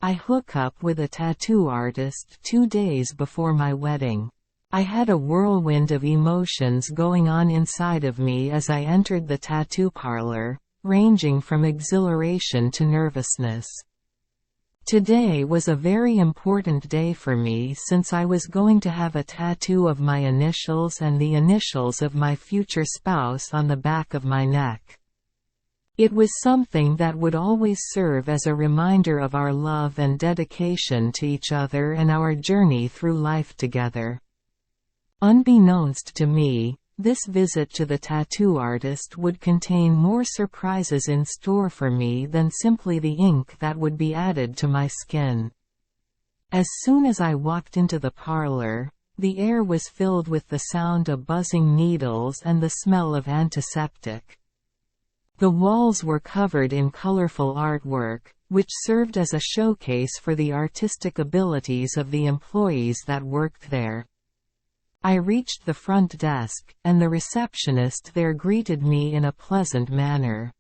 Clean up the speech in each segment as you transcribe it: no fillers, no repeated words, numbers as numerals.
I hook up with a tattoo artist 2 days before my wedding. I had a whirlwind of emotions going on inside of me as I entered the tattoo parlor, ranging from exhilaration to nervousness. Today was a very important day for me since I was going to have a tattoo of my initials and the initials of my future spouse on the back of my neck. It was something that would always serve as a reminder of our love and dedication to each other and our journey through life together. Unbeknownst to me, this visit to the tattoo artist would contain more surprises in store for me than simply the ink that would be added to my skin. As soon as I walked into the parlor, the air was filled with the sound of buzzing needles and the smell of antiseptic. The walls were covered in colorful artwork, which served as a showcase for the artistic abilities of the employees that worked there. I reached the front desk, and the receptionist there greeted me in a pleasant manner.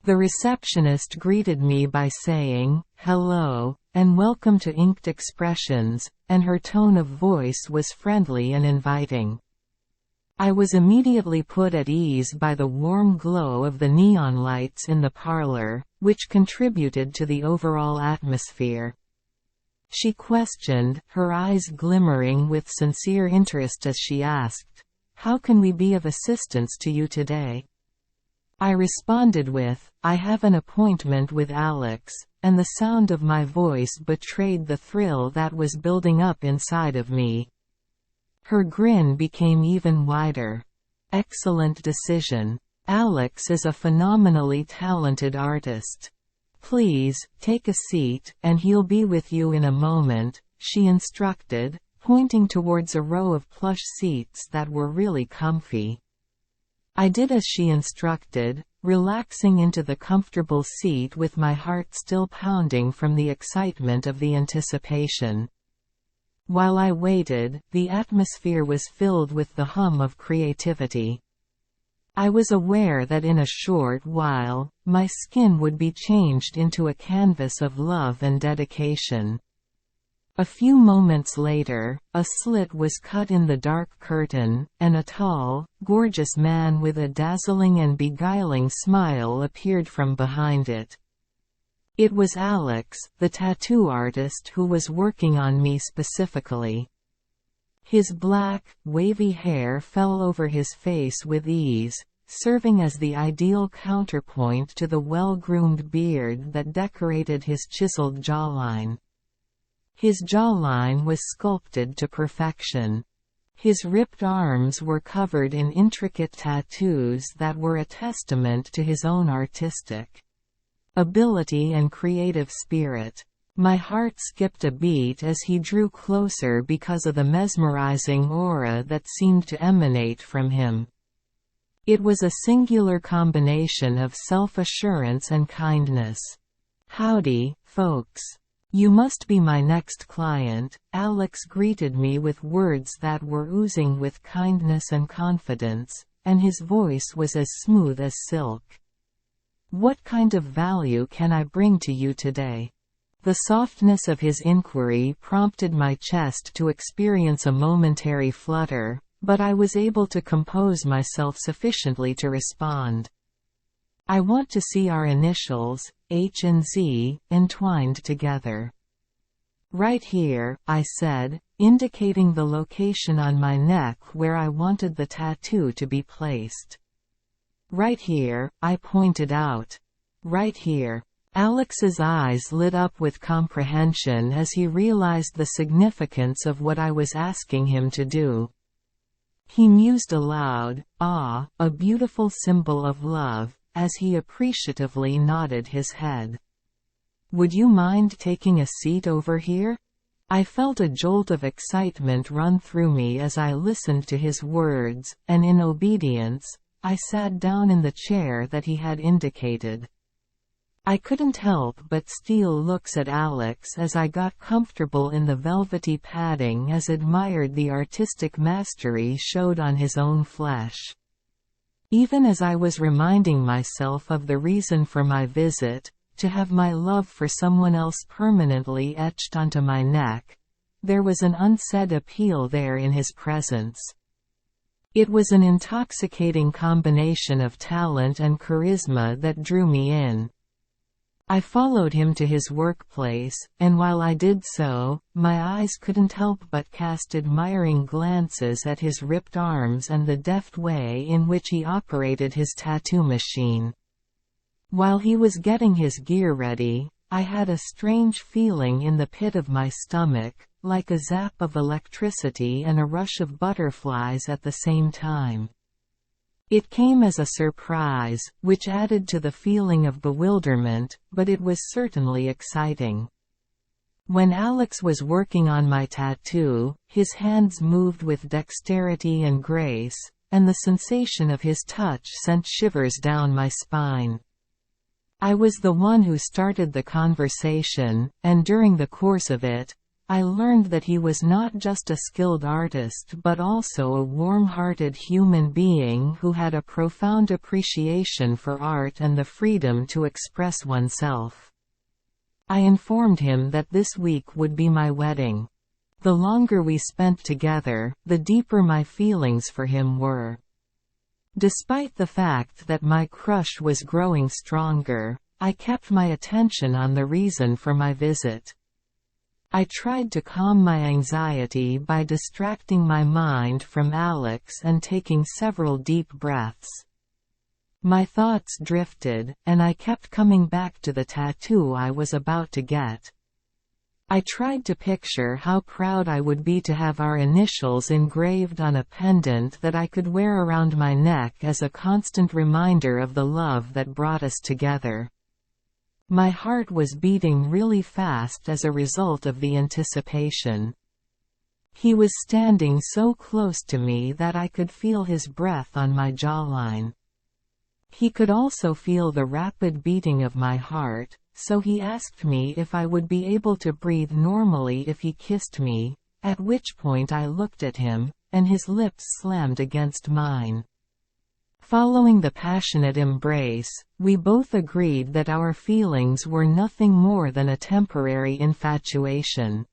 The receptionist greeted me by saying, "Hello, and welcome to Inked Expressions," and her tone of voice was friendly and inviting. I was immediately put at ease by the warm glow of the neon lights in the parlor, which contributed to the overall atmosphere. She questioned, her eyes glimmering with sincere interest as she asked, "How can we be of assistance to you today?" I responded with, "I have an appointment with Alex," and the sound of my voice betrayed the thrill that was building up inside of me. Her grin became even wider. "Excellent decision. Alex is a phenomenally talented artist. Please, take a seat, and he'll be with you in a moment," she instructed, pointing towards a row of plush seats that were really comfy. I did as she instructed, relaxing into the comfortable seat with my heart still pounding from the excitement of the anticipation. While I waited, the atmosphere was filled with the hum of creativity. I was aware that in a short while, my skin would be changed into a canvas of love and dedication. A few moments later, a slit was cut in the dark curtain, and a tall, gorgeous man with a dazzling and beguiling smile appeared from behind it. It was Alex, the tattoo artist who was working on me specifically. His black, wavy hair fell over his face with ease, serving as the ideal counterpoint to the well-groomed beard that decorated his chiseled jawline. His jawline was sculpted to perfection. His ripped arms were covered in intricate tattoos that were a testament to his own artistic ability and creative spirit. My heart skipped a beat as he drew closer because of the mesmerizing aura that seemed to emanate from him. It was a singular combination of self-assurance and kindness. "Howdy, folks. You must be my next client," Alex greeted me with words that were oozing with kindness and confidence, and his voice was as smooth as silk. "What kind of value can I bring to you today?" The softness of his inquiry prompted my chest to experience a momentary flutter, but I was able to compose myself sufficiently to respond. "I want to see our initials, H and Z, entwined together." "Right here," I said, indicating the location on my neck where I wanted the tattoo to be placed. "Right here," I pointed out. "Right here." Alex's eyes lit up with comprehension as he realized the significance of what I was asking him to do. He mused aloud, "Ah, a beautiful symbol of love," as he appreciatively nodded his head. "Would you mind taking a seat over here?" I felt a jolt of excitement run through me as I listened to his words, and in obedience, I sat down in the chair that he had indicated. I couldn't help but steal looks at Alex as I got comfortable in the velvety padding as admired the artistic mastery showed on his own flesh. Even as I was reminding myself of the reason for my visit, to have my love for someone else permanently etched onto my neck. There was an unsaid appeal there in his presence. It was an intoxicating combination of talent and charisma that drew me in. I followed him to his workplace, and while I did so, my eyes couldn't help but cast admiring glances at his ripped arms and the deft way in which he operated his tattoo machine. While he was getting his gear ready, I had a strange feeling in the pit of my stomach, like a zap of electricity and a rush of butterflies at the same time. It came as a surprise, which added to the feeling of bewilderment, but it was certainly exciting. When Alex was working on my tattoo, his hands moved with dexterity and grace, and the sensation of his touch sent shivers down my spine. I was the one who started the conversation, and during the course of it, I learned that he was not just a skilled artist but also a warm-hearted human being who had a profound appreciation for art and the freedom to express oneself. I informed him that this week would be my wedding. The longer we spent together, the deeper my feelings for him were. Despite the fact that my crush was growing stronger, I kept my attention on the reason for my visit. I tried to calm my anxiety by distracting my mind from Alex and taking several deep breaths. My thoughts drifted, and I kept coming back to the tattoo I was about to get. I tried to picture how proud I would be to have our initials engraved on a pendant that I could wear around my neck as a constant reminder of the love that brought us together. My heart was beating really fast as a result of the anticipation. He was standing so close to me that I could feel his breath on my jawline. He could also feel the rapid beating of my heart, so he asked me if I would be able to breathe normally if he kissed me, at which point I looked at him, and his lips slammed against mine. Following the passionate embrace, we both agreed that our feelings were nothing more than a temporary infatuation.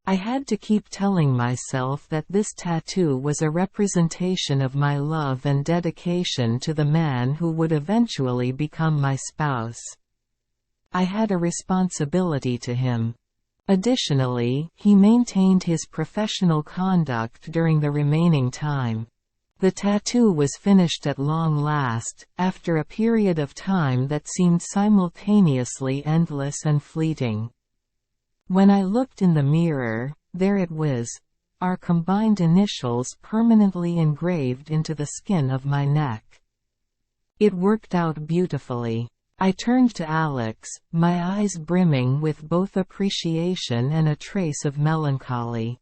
I had to keep telling myself that this tattoo was a representation of my love and dedication to the man who would eventually become my spouse. I had a responsibility to him. Additionally, he maintained his professional conduct during the remaining time. The tattoo was finished at long last, after a period of time that seemed simultaneously endless and fleeting. When I looked in the mirror, there it was, our combined initials permanently engraved into the skin of my neck. It worked out beautifully. I turned to Alex, my eyes brimming with both appreciation and a trace of melancholy.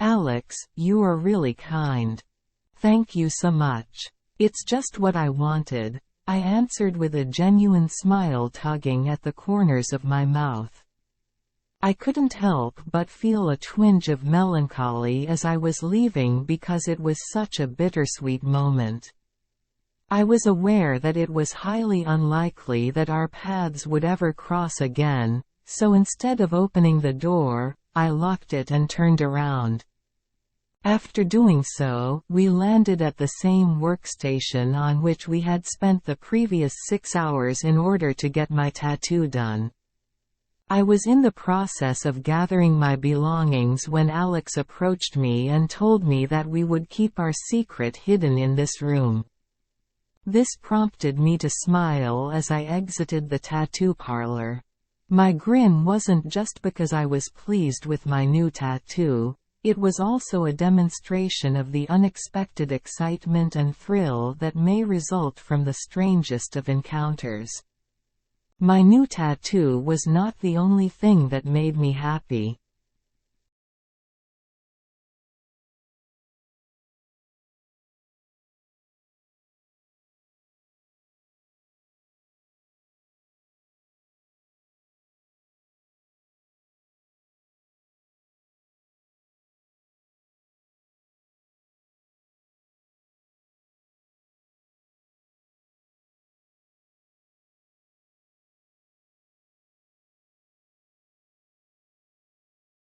"Alex, you are really kind. Thank you so much. It's just what I wanted," I answered with a genuine smile tugging at the corners of my mouth. I couldn't help but feel a twinge of melancholy as I was leaving because it was such a bittersweet moment. I was aware that it was highly unlikely that our paths would ever cross again, so instead of opening the door, I locked it and turned around. After doing so, we landed at the same workstation on which we had spent the previous 6 hours in order to get my tattoo done. I was in the process of gathering my belongings when Alex approached me and told me that we would keep our secret hidden in this room. This prompted me to smile as I exited the tattoo parlor. My grin wasn't just because I was pleased with my new tattoo. It was also a demonstration of the unexpected excitement and thrill that may result from the strangest of encounters. My new tattoo was not the only thing that made me happy.